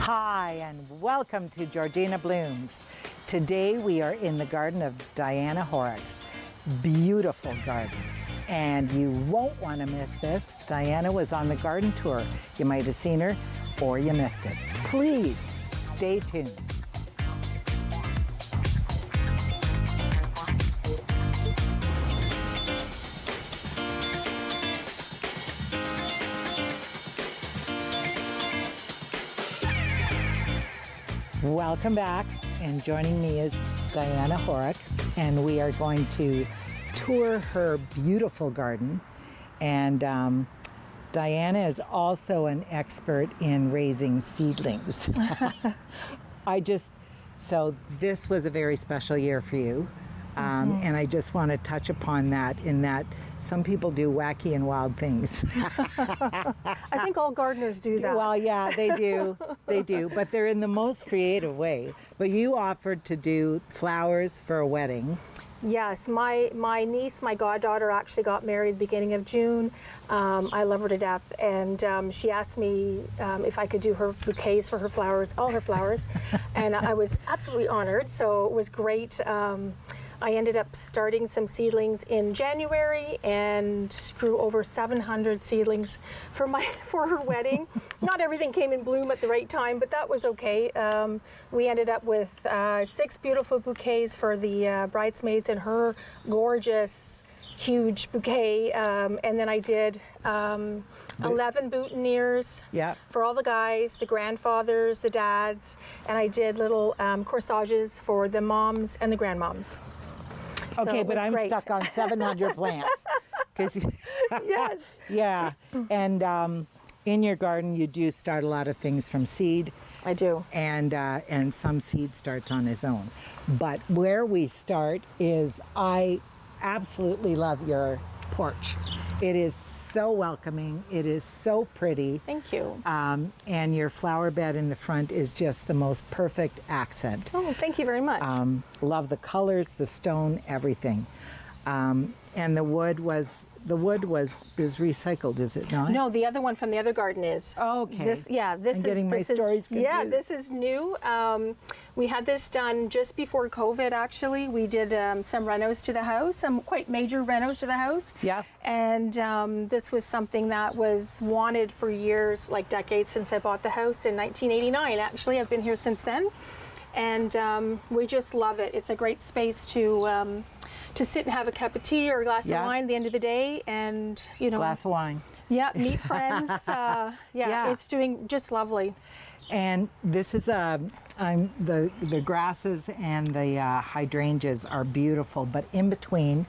Hi, and welcome to Georgina Blooms. Today we are in the garden of Diana Horrocks. Beautiful garden. And you won't want to miss this. Diana was on the garden tour. You might have seen her or you missed it. Please stay tuned. Welcome back, and joining me is Diana Horrocks, and we are going to tour her beautiful garden. And Diana is also an expert in raising seedlings. So this was a very special year for you. And I just want to touch upon that in that some people do wacky and wild things. I think all gardeners do that. Well, yeah, they do. They do. But they're in the most creative way. But you offered to do flowers for a wedding. Yes, my niece, my goddaughter, actually got married at the beginning of June. I love her to death, and she asked me if I could do her bouquets for her flowers, all her flowers, and I was absolutely honored. So it was great. I ended up starting some seedlings in January and grew over 700 seedlings for her wedding. Not everything came in bloom at the right time, but that was okay. We ended up with 6 beautiful bouquets for the bridesmaids and her gorgeous, huge bouquet. And then I did 11 boutonnieres for all the guys, the grandfathers, the dads, and I did little corsages for the moms and the grandmoms. Okay, so but I'm great. stuck on 700 plants. Yes. Yeah, and in your garden you do start a lot of things from seed. I do. And some seed starts on its own. But where we start is I absolutely love your porch. It is so welcoming. It is so pretty. Thank you. And your flower bed in the front is just the most perfect accent. Oh, thank you very much. Love the colors, the stone, everything. And the wood is recycled, is it not? No, the other one from the other garden is. Oh, okay. This is getting my stories confused. Yeah, this is new. We had this done just before COVID. Actually, we did some renos to the house, some quite major renos to the house. Yeah. And this was something that was wanted for years, like decades since I bought the house in 1989. Actually, I've been here since then, and we just love it. It's a great space to sit and have a cup of tea or a glass of wine at the end of the day, and glass of wine. Yeah, meet friends. It's doing just lovely. And this is the grasses and the hydrangeas are beautiful, but in between,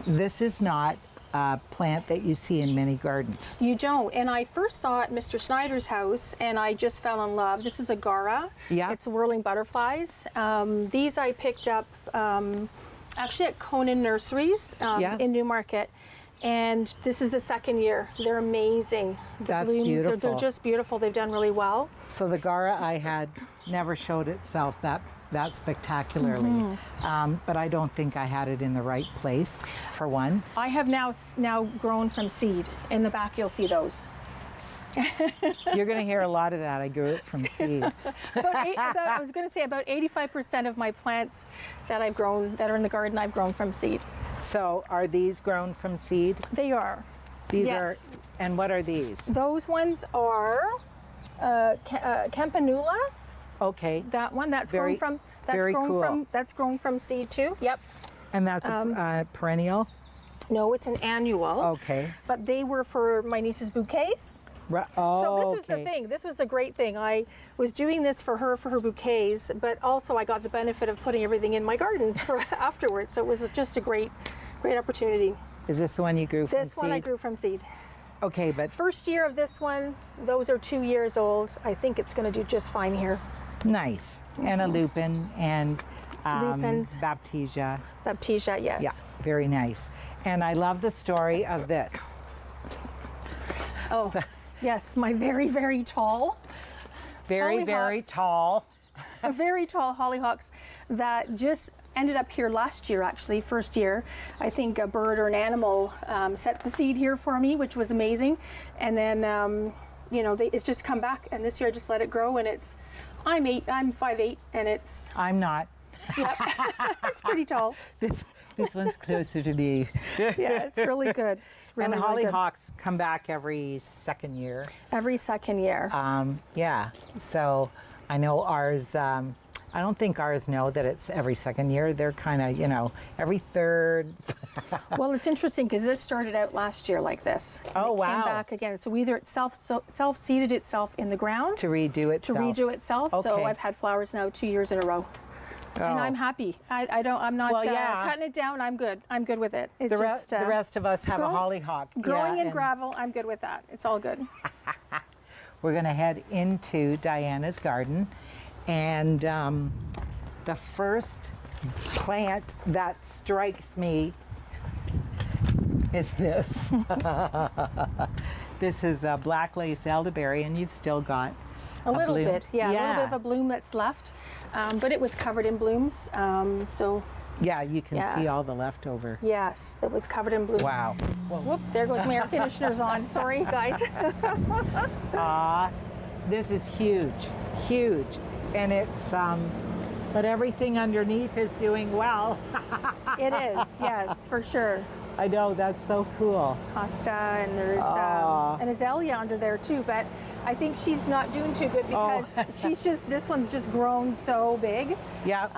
this is not a plant that you see in many gardens. You don't. And I first saw it at Mr. Snyder's house, and I just fell in love. This is a Gara. Yeah. It's whirling butterflies. These I picked up actually at Conan Nurseries in Newmarket. And this is the second year. They're amazing. That's beautiful. They're just beautiful. They've done really well. So the Gara I had never showed itself that spectacularly. But I don't think I had it in the right place, for one. I have now grown from seed. In the back you'll see those. You're going to hear a lot of that. I grew it from seed. I was going to say about 85% of my plants that I've grown, that are in the garden, I've grown from seed. So are these grown from seed? They are. These are, and what are these? Those ones are Campanula. Okay. That one, that's Very, grown from very cool. That's grown from seed too. Yep. And that's a perennial? No, it's an annual. Okay. But they were for my niece's bouquets. So this is the thing. This was a great thing. I was doing this for her bouquets, but also I got the benefit of putting everything in my gardens for afterwards. So it was just a great opportunity. Is this the one you grew from seed? This one I grew from seed. Okay, but First year of this one, those are 2 years old. I think it's going to do just fine here. nice. And a lupin and Lupins. Baptisia. Baptisia, yes. Yeah, very nice. And I love the story of this. Oh, yes, my very, very tall. Very, very tall. Very tall hollyhocks that just ended up here last year, actually, first year. I think a bird or an animal set the seed here for me, which was amazing. And then you know, it's just come back. And this year I just let it grow, and I'm 5'8", and it's I'm not. it's pretty tall. This one's closer to me. Yeah, it's really good. It's really, And really good. hollyhocks come back every second year. Every second year. Yeah, so I know ours, I don't think ours know that it's every second year. They're kind of, you know, every third. Well, it's interesting because this started out last year like this. And Oh, it came wow. back again. So either it self-seeded itself in the ground To redo itself. to redo itself. So Okay. I've had flowers now 2 years in a row. And Oh. I'm happy. I'm not Well, yeah. cutting it down. I'm good. I'm good with it. It's The just rest of us have a growing- hollyhock. growing Yeah, in and gravel. I'm good with that. It's all good. We're going to head into Diana's garden. And the first plant that strikes me is this. This is a black lace elderberry, and you've still got A little bloom. bit, yeah, a little bit of a bloom that's left, but it was covered in blooms. So Yeah, you can Yeah. see all the leftover. yes, it was covered in blooms. Wow. Whoop! There goes my air conditioner's on. Sorry, guys. This is huge, huge. And it's, but everything underneath is doing well. It is, yes, for sure. I know, that's so cool. Hosta, and there's an azalea under there too, but I think she's not doing too good because this one's just grown so big. Yeah.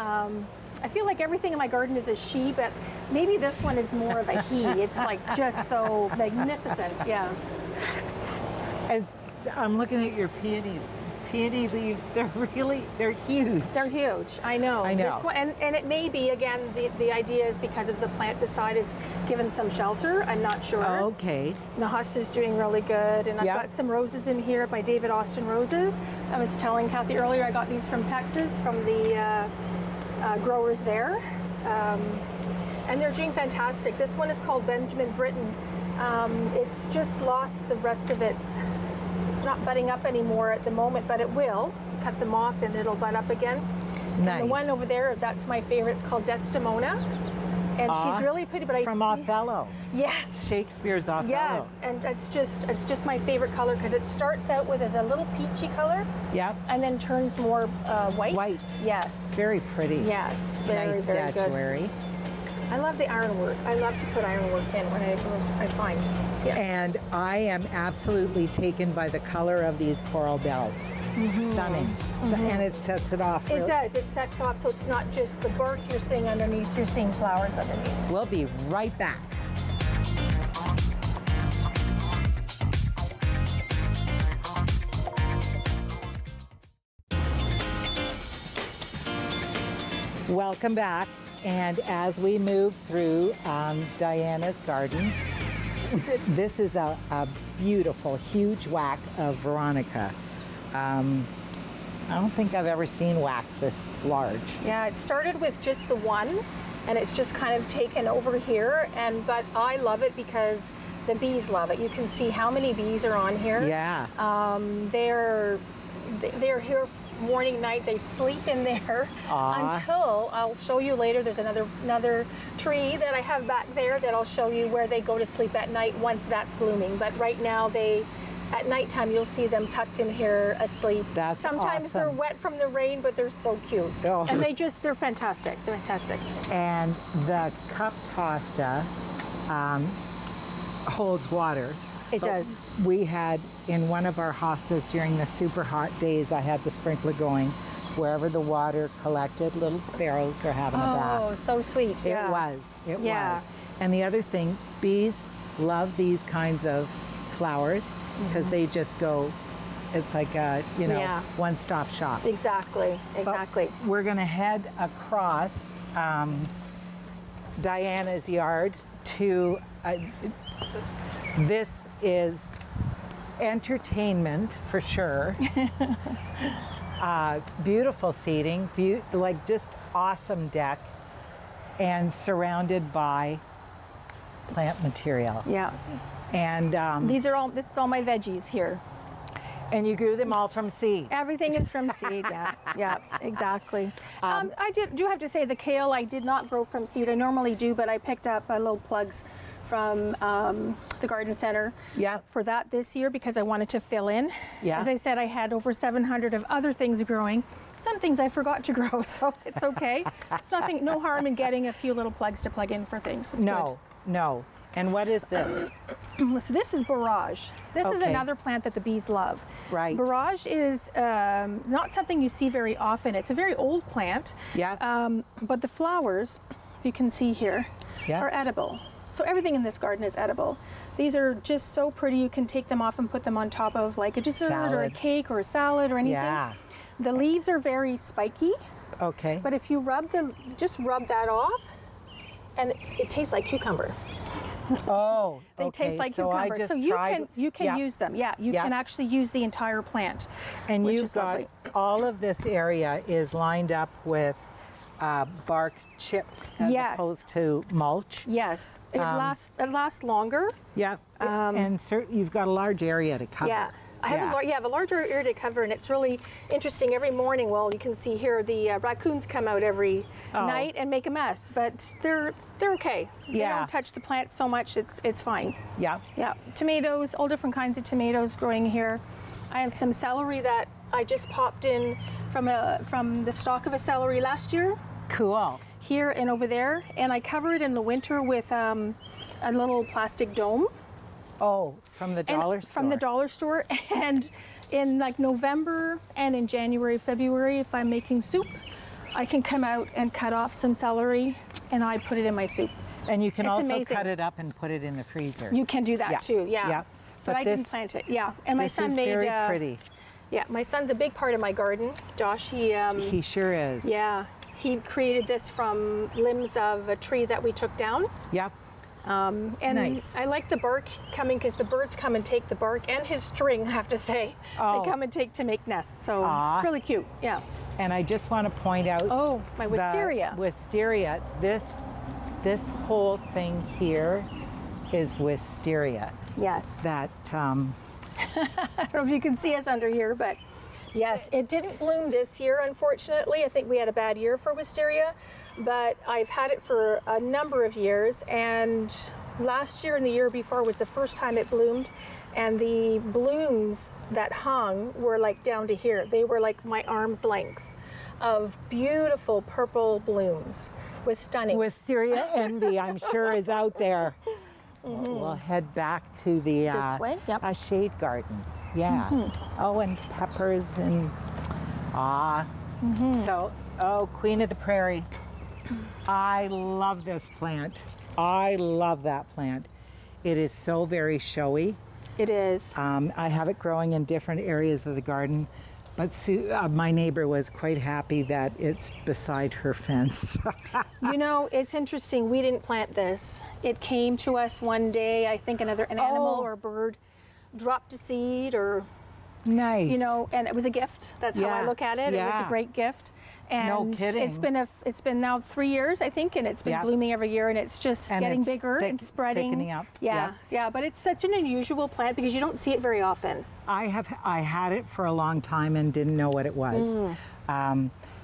I feel like everything in my garden is a she, but maybe this one is more of a he. It's like just so magnificent, yeah. And I'm looking at your peony leaves. They're huge. They're huge. I know. I know. This one, and it may be, again, the idea is because of the plant beside is given some shelter. I'm not sure. Okay. The hosta's doing really good, and I've Yep. got some roses in here by David Austin Roses. I was telling Kathy earlier I got these from Texas, from the growers there, and they're doing fantastic. This one is called Benjamin Britten. It's just lost the rest of its. It's not budding up anymore at the moment, but it will. Cut them off and it'll bud up again. Nice. And the one over there, that's my favorite. It's called Desdemona, and she's really pretty. But From Othello. Yes. Shakespeare's Othello. Yes, and it's just my favorite color because it starts out with as a little peachy color Yep. and then turns more white. White. Yes. Very pretty. Yes. Very, Nice very good. statuary. I love the ironwork. I love to put ironwork in when I find. Yeah. And I am absolutely taken by the color of these coral bells. Stunning. And it sets it off. It does. It sets off, so it's not just the bark you're seeing underneath. You're seeing flowers underneath. We'll be right back. Welcome back. And as we move through Diana's garden, this is a beautiful, huge whack of Veronica. I don't think I've ever seen wax this large. Yeah, it started with just the one, and it's just kind of taken over here. But I love it because the bees love it. You can see how many bees are on here. Yeah. They're here morning, night. They sleep in there until I'll show you later. There's another tree that I have back there that I'll show you where they go to sleep at night once that's blooming. But right now at nighttime you'll see them tucked in here asleep. That's Sometimes they're awesome. wet from the rain, but they're so cute. Oh. And they're fantastic. They're fantastic. And the cupped hosta holds water. It does. We had in one of our hostas during the super hot days, I had the sprinkler going. Wherever the water collected, little sparrows were having a bath. Oh, so sweet. Yeah. It Yeah. was. And the other thing, bees love these kinds of flowers because they just go, it's like a, Yeah. one-stop shop. Exactly. Exactly. But we're going to head across Diana's yard to, this is entertainment for sure. Beautiful seating, like just awesome deck, and surrounded by plant material. Yeah. And This is all my veggies here. and you grew them all from seed. Everything is from seed, yeah. Yeah, exactly. I do have to say the kale I did not grow from seed. I normally do, but I picked up little plugs from the garden center Yeah. for that this year because I wanted to fill in. Yeah. As I said, I had over 700 of other things growing. Some things I forgot to grow, so it's okay. It's nothing, no harm in getting a few little plugs to plug in for things. It's No, no. And what is this? good. So this is borage. This is Okay. another plant that the bees love. Right. Borage is not something you see very often. It's a very old plant. Yeah. But the flowers, if you can see here, Yeah. are edible. So everything in this garden is edible. These are just so pretty. You can take them off and put them on top of like a dessert or a Salad. cake or a salad or anything. Yeah. The leaves are very spiky, Okay. but if you just rub that off, and it tastes like cucumber. Oh, They okay. taste like so I cucumber. just So you tried, can yeah. use them. Yeah, you Yeah. can actually use the entire plant. And which you've is got lovely. all of this area is lined up with bark chips as Yes. opposed to mulch. Yes, it lasts longer. Yeah. And you've got a large area to cover. Yeah. I have a larger area to cover, and it's really interesting. Every morning, well, you can see here the raccoons come out every night and make a mess, but they're okay. They Yeah. don't touch the plant so much. It's fine. Yeah. Yeah, tomatoes, all different kinds of tomatoes growing here. I have some celery that I just popped in from the stalk of a celery last year, Cool. here and over there, and I cover it in the winter with a little plastic dome. Oh, from the dollar store. From the dollar store. And in like November and in January, February, if I'm making soup, I can come out and cut off some celery and I put it in my soup. And you can It's also amazing. cut it up and put it in the freezer. You can do that Yeah. too, yeah. Yeah. But But I can this- plant it, yeah. And my this son is made very pretty. Yeah, my son's a big part of my garden. Josh, He sure is. yeah, he created this from limbs of a tree that we took down. Yep. And Nice. I like the bark coming because the birds come and take the bark and his string, I have to say. Oh. They come and take to make nests. So Aw. it's really cute. Yeah. And I just want to point out Oh, my the wisteria. Wisteria. This whole thing here is wisteria. Yes. That I don't know if you can see us under here, but yes, it didn't bloom this year, unfortunately. I think we had a bad year for wisteria, but I've had it for a number of years, and last year and the year before was the first time it bloomed, and the blooms that hung were like down to here. They were like my arm's length of beautiful purple blooms. It was stunning. wisteria envy, I'm sure, is out there. We'll head back to the This way, yep. a shade garden. Yeah. Oh, and peppers and So, Queen of the Prairie. I love this plant. I love that plant. It is so very showy. It is. I have it growing in different areas of the garden, but my neighbor was quite happy that it's beside her fence. You know, it's interesting. We didn't plant this. It came to us one day. I think an animal Oh. or a bird dropped a seed, or Nice. you know, and it was a gift. That's how I Yeah, look at it. It was yeah. a great gift. And No kidding. it's been now 3 years, I think, and it's been Yeah. blooming every year, and it's just And getting it's bigger and spreading. thickening up. Yeah, yeah. But it's such an unusual plant because you don't see it very often. I had it for a long time and didn't know what it was.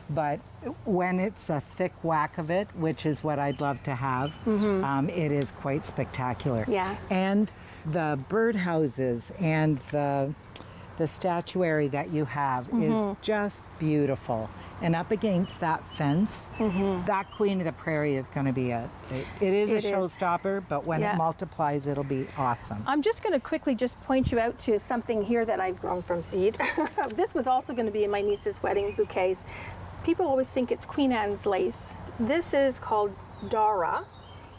But when it's a thick whack of it, which is what I'd love to have, it is quite spectacular. Yeah. And the birdhouses and the statuary that you have is just beautiful. And up against that fence, that Queen of the Prairie is going to be it is a It is. showstopper, but when Yeah. it multiplies, it'll be awesome. I'm just going to quickly just point you out to something here that I've grown from seed. This was also going to be in my niece's wedding bouquets. People always think it's Queen Anne's lace. This is called Dara,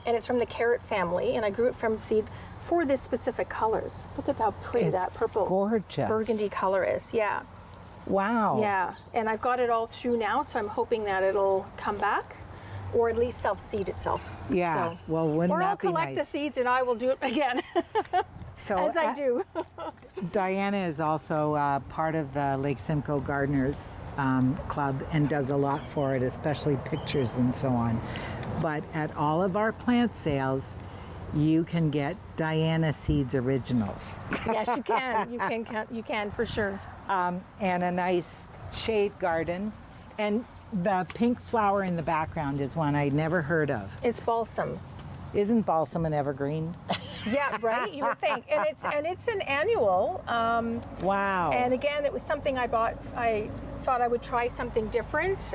and it's from the carrot family, and I grew it from seed for this specific colors. Look at how pretty It's that purple gorgeous. burgundy color is. Yeah, Wow. yeah. And I've got it all through now, so I'm hoping that it'll come back, or at least self-seed itself. Yeah. So, Well, wouldn't or I'll that be collect nice? the seeds and I will do it again, So as I do. Diana is also part of the Lake Simcoe Gardeners club and does a lot for it, especially pictures and so on. But at all of our plant sales, you can get Diana Seeds Originals Yes, you can. You can for sure. and a nice shade garden. And the pink flower in the background is one I'd never heard of. It's balsam. Isn't balsam an evergreen? Yeah, right. You would think, and it's an annual. Wow. And again, it was something I bought. I thought I would try something different.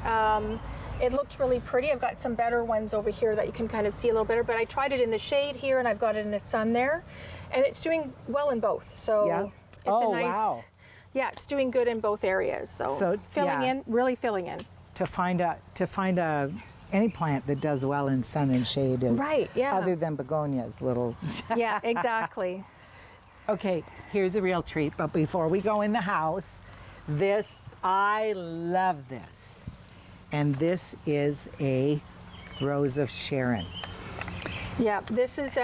It looked really pretty. I've got some better ones over here that you can kind of see a little better, but I tried it in the shade here, and I've got it in the sun there, and it's doing well in both. So Yeah. it's a nice. Wow. Yeah, it's doing good in both areas. So filling yeah. in, really filling in. To find any plant that does well in sun and shade is Right, yeah. other than begonias, little. Yeah, exactly. Okay, here's a real treat. But before we go in the house, I love this. And this is a Rose of Sharon. Yeah, this is,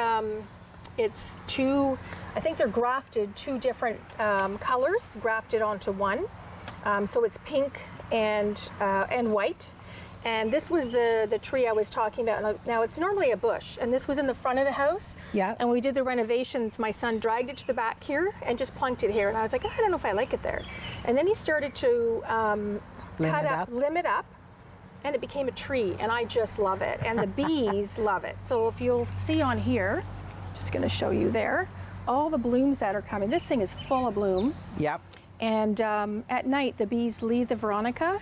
it's two, I think they're grafted, two different colors grafted onto one. So it's pink and white. And this was the tree I was talking about. Now it's normally a bush, and this was in the front of the house. Yeah. And when we did the renovations, my son dragged it to the back here and just plunked it here. And I was like, I don't know if I like it there. And then he started to limb it up, and it became a tree. And I just love it. And the bees love it. So if you'll see on here, just going to show you there, all the blooms that are coming. This thing is full of blooms. Yep. And at night, the bees leave the veronica,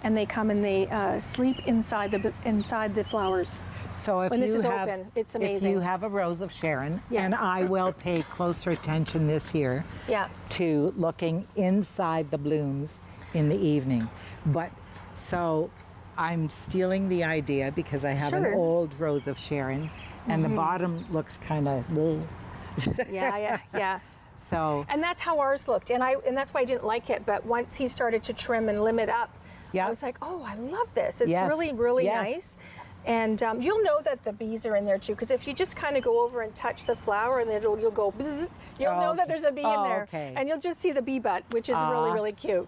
and they come and they sleep inside the flowers. So if When this you is have, open, it's if amazing. you have a Rose of Sharon, Yes. and I will pay closer attention this year Yeah. to looking inside the blooms in the evening. But so I'm stealing the idea because I have an Sure. old Rose of Sharon, and the bottom looks kind of. Yeah. So And that's how ours looked, and that's why I didn't like it. But once he started to trim and limb it up, Yeah. I was like, oh, I love this. It's Yes. really, really Yes. nice. And you'll know that the bees are in there too, because if you just kind of go over and touch the flower, and then you'll go, bzz, you'll know that there's a bee in there, okay. and you'll just see the bee butt, which is really, really cute.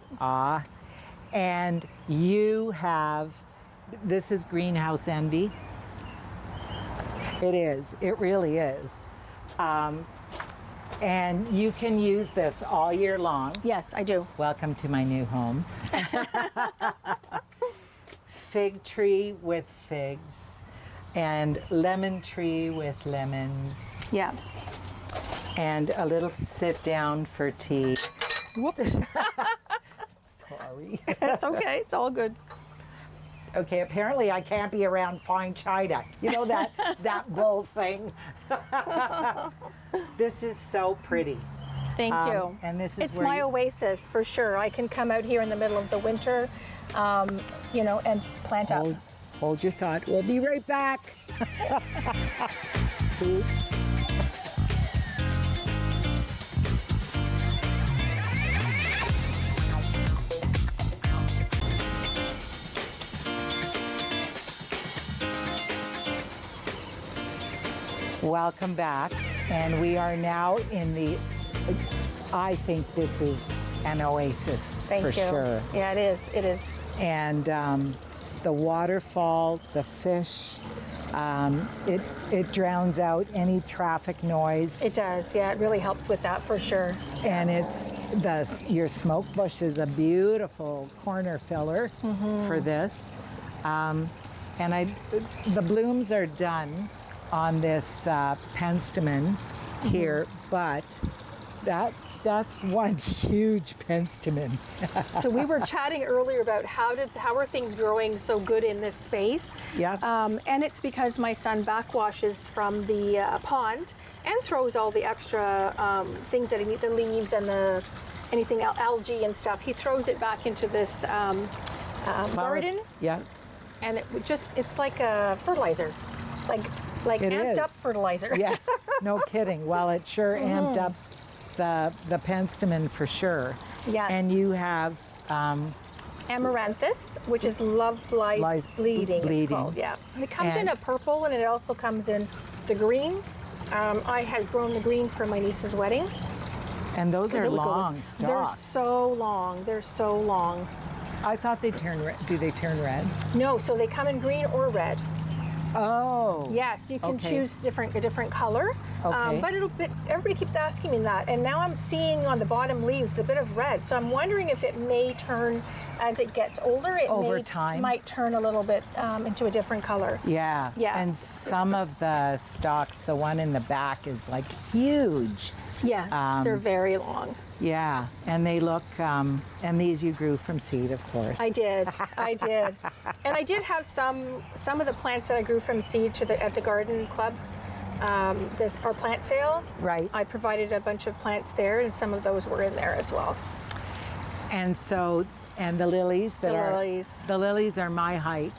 and you have, this is Greenhouse Envy. It is. It really is. And you can use this all year long. Yes, I do. Welcome to my new home. Fig tree with figs and lemon tree with lemons Yeah. and a little sit down for tea. Whoops. Sorry. It's okay. It's all good. Okay, apparently I can't be around fine china. You know that bull thing? This is so pretty. Thank you. And this is It's where my you- oasis for sure. I can come out here in the middle of the winter, and plant up. Hold your thought. We'll be right back. Welcome back. And we are now I think this is an oasis Thank for you. sure. Yeah, it is. It is. And the waterfall, the fish, it drowns out any traffic noise. It does. Yeah, it really helps with that for sure. And your smoke bush is a beautiful corner filler for this. And the blooms are done on this penstemon here, but that's one huge penstemon. So we were chatting earlier about how are things growing so good in this space? Yeah. And it's because my son backwashes from the pond and throws all the extra things that he needs, the leaves and anything algae and stuff. He throws it back into this garden, Yeah. and it's like a fertilizer, like It amped up is. fertilizer. Yeah, no kidding. Well, it sure amped up the penstemon for sure. Yes. And you have Amaranthus, which is love lies bleeding. bleeding. It's called. Yeah. And it comes in And- a purple, and it also comes in the green. I had grown the green for my niece's wedding. and those 'cause are it would go long with- stalks. They're so long. They're so long. I thought they turn red. Do they turn red? No, so they come in green or red. Oh. Yes, you can okay. choose a different color. Okay. But everybody keeps asking me that, and now I'm seeing on the bottom leaves a bit of red. So I'm wondering if it may turn as it gets older. It Over time? might turn a little bit into a different color. Yeah. Yeah. And some of the stalks, the one in the back is like huge. Yes, they're very long. Yeah. And they look, and these you grew from seed, of course. I did, and I did have some of the plants that I grew from seed at the garden club, our plant sale. Right. I provided a bunch of plants there, and some of those were in there as well. And so, and the lilies that the lilies are my height.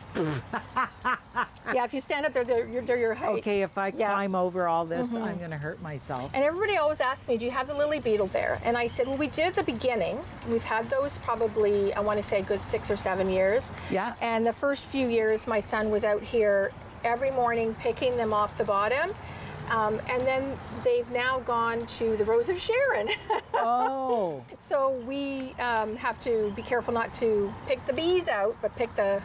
Yeah, if you stand up there, they're your height. Okay, if I Yeah. climb over all this, I'm going to hurt myself. And everybody always asks me, do you have the lily beetle there? And I said, well, we did at the beginning. We've had those probably, I want to say a good 6 or 7 years. Yeah. And the first few years, my son was out here every morning picking them off the bottom. And then they've now gone to the Rose of Sharon. Oh. So we have to be careful not to pick the bees out, but pick the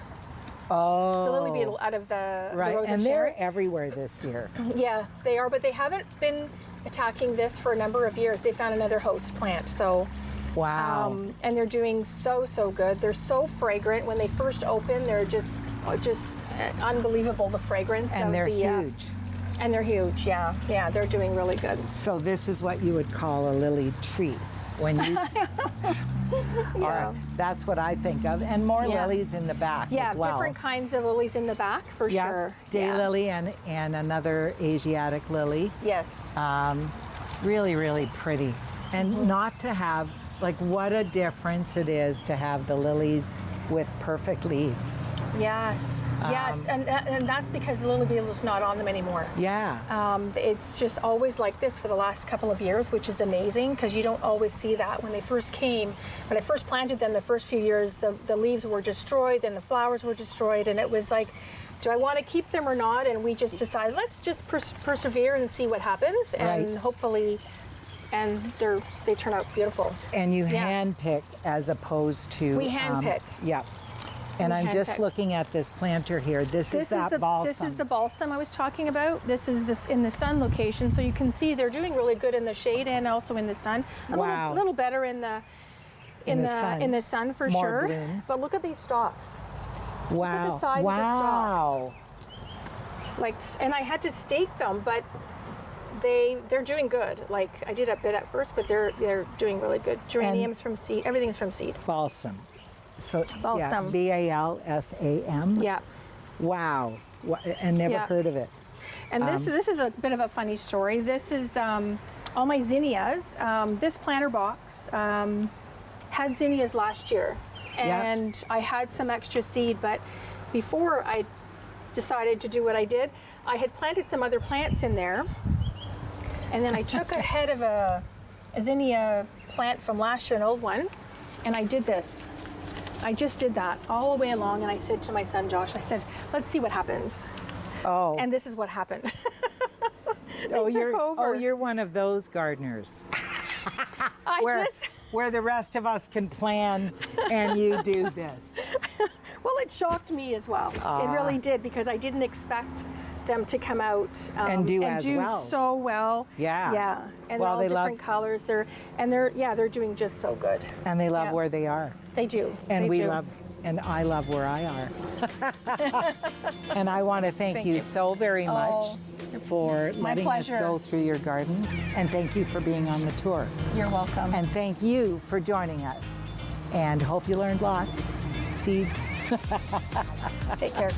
lily beetle out of the Right, Rose and of they're Sharon. everywhere this year. Yeah, they are, but they haven't been attacking this for a number of years. They found another host plant, so Wow. and they're doing so good. They're so fragrant. When they first open, they're just unbelievable, the fragrance. And they're huge. And they're huge. Yeah, they're doing really good. So this is what you would call a lily tree. When you, Yeah. that's what I think of, and more Yeah. lilies in the back Yeah, as well. different kinds of lilies in the back for Yeah, sure. daylily and another Asiatic lily. Yes. Really, really pretty. And not to have, like, what a difference it is to have the lilies with perfect leaves. Yes. Yes, and that's because the lily beetle is not on them anymore. Yeah. It's just always like this for the last couple of years, which is amazing because you don't always see that. When they first came, when I first planted them, the first few years, the leaves were destroyed and the flowers were destroyed, and it was like, do I want to keep them or not? And we just decided, let's just persevere and see what happens, and Right. hopefully, and they turn out beautiful. And you Yeah. handpick as opposed to... We handpick. Yeah. And We I'm just handpick. looking at this planter here. This is that balsam. This is the balsam I was talking about. This is this in the sun location, so you can see they're doing really good in the shade and also in the sun. Wow. Little better in the sun for More sure. blooms. But look at these stalks. Wow. at the size of the stalks. Wow. Like, and I had to stake them, but they're doing good. Like, I did a bit at first, but they're doing really good. Geraniums from seed. Everything's from seed. Balsam. So Balsam. Yeah, Balsam. Yeah. Wow. And never Yeah. heard of it. And this is a bit of a funny story. This is all my zinnias. This planter box had zinnias last year, and I had some extra seed. But before I decided to do what I did, I had planted some other plants in there, and then I took a head of a zinnia plant from last year, an old one, and I did this. I just did that all the way along, and I said to my son Josh, I said, let's see what happens. Oh. And this is what happened. You're one of those gardeners I where just, where the rest of us can plan and you do this. well, it shocked me as well. It really did, because I didn't expect them to come out And do as well. so well. Yeah. Yeah. And Well, they're they all love- different colors. They're doing just so good. And they love Yeah. where they are. They do. And They we do. love, and I love where I are. And I want to thank you so very much Oh, for my letting us pleasure. go through your garden. And thank you for being on the tour. You're welcome. And thank you for joining us. And hope you learned lots. Seeds. Take care.